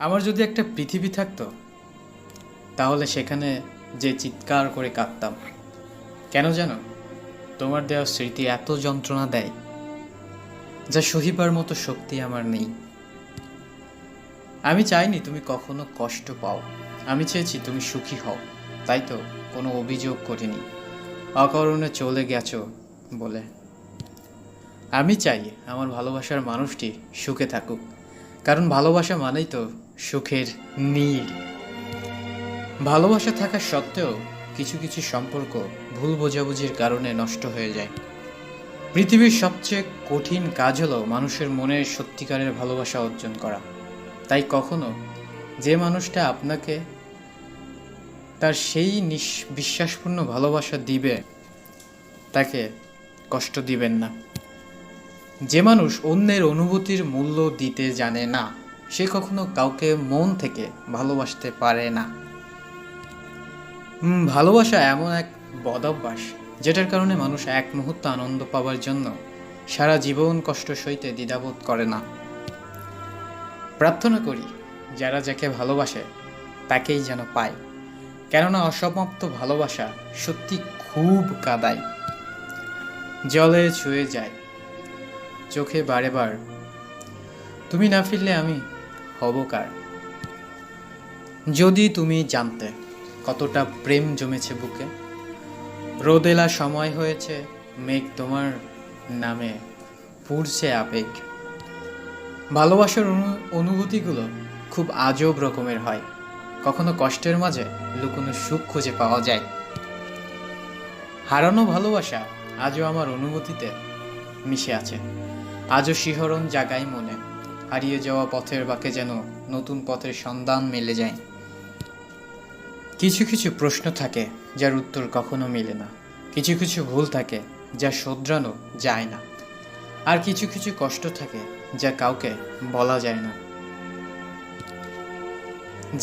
আমার যদি একটা পৃথিবী থাকতো, তাহলে সেখানে যে চিৎকার করে কাঁদতাম। কেন জানো? তোমার দেওয়া স্মৃতি এত যন্ত্রণা দেয়, যা সহিবার মতো শক্তি আমার নেই। আমি চাইনি তুমি কখনো কষ্ট পাও, আমি চেয়েছি তুমি সুখী হও। তাই তো কোনো অভিযোগ করিনি অকারণে চলে গেছো বলে। আমি চাই আমার ভালোবাসার মানুষটি সুখে থাকুক, কারণ ভালোবাসা মানেই তো সুখের নীড়। ভালোবাসা থাকা সত্ত্বেও কিছু কিছু সম্পর্ক ভুল বোঝাবুঝির কারণে নষ্ট হয়ে যায়। পৃথিবীর সবচেয়ে কঠিন কাজ হলো মানুষের মনে সত্যিকারের ভালোবাসা অর্জন করা। তাই কখনো যে মানুষটা আপনাকে তার সেই বিশ্বাসপূর্ণ ভালোবাসা দিবে, তাকে কষ্ট দিবেন না। যে মানুষ অন্যের অনুভূতির মূল্য দিতে জানে না, সে কখনো কাউকে মন থেকে ভালোবাসতে পারে না। ভালোবাসা এমন এক বদভ্যাস, যেটার কারণে মানুষ এক মুহূর্ত আনন্দ পাওয়ার জন্য সারা জীবন কষ্ট সইতে দ্বিধাবোধ করে না। প্রার্থনা করি যারা যাকে ভালোবাসে তাকেই যেন পায়, কেননা অসমাপ্ত ভালোবাসা সত্যি খুব কাঁদায়, জলে ছুঁয়ে যায়, চোখে বারে বার। তুমি না ফিরলে আমি হব কার? যদি তুমি জানতে কতটা প্রেম জমেছে বুকে, রোদেলা সময় হয়েছে, মেঘ তোমার নামে পুড়ছে আবেগ। ভালোবাসার অনুভূতিগুলো খুব আজব রকমের হয়, কখনো কষ্টের মাঝে লুকোনো সুখ খুঁজে পাওয়া যায়। হারানো ভালোবাসা আজও আমার অনুভূতিতে মিশে আছে, আজও শিহরণ জাগায় মনে। হারিয়ে যাওয়া পথের বাঁকে যেন নতুন পথের সন্ধান মেলে যায়। কিছু কিছু প্রশ্ন থাকে যার উত্তর কখনো মেলে না, কিছু কিছু ভুল থাকে যা শোধরানো যায় না, আর কিছু কিছু কষ্ট থাকে যা কাউকে বলা যায় না।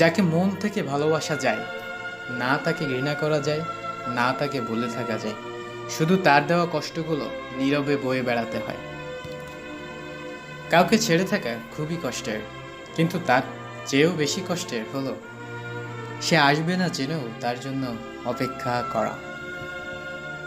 যাকে মন থেকে ভালোবাসা যায় না, তাকে ঘৃণা করা যায় না, তাকে ভুলে থাকা যায়, শুধু তার দেওয়া কষ্টগুলো নীরবে বয়ে বেড়াতে হয়। কাউকে ছেড়ে থাকা খুবই কষ্টের, কিন্তু তার চেয়েও বেশি কষ্টের হলো সে আসবে না জেনেও তার জন্য অপেক্ষা করা।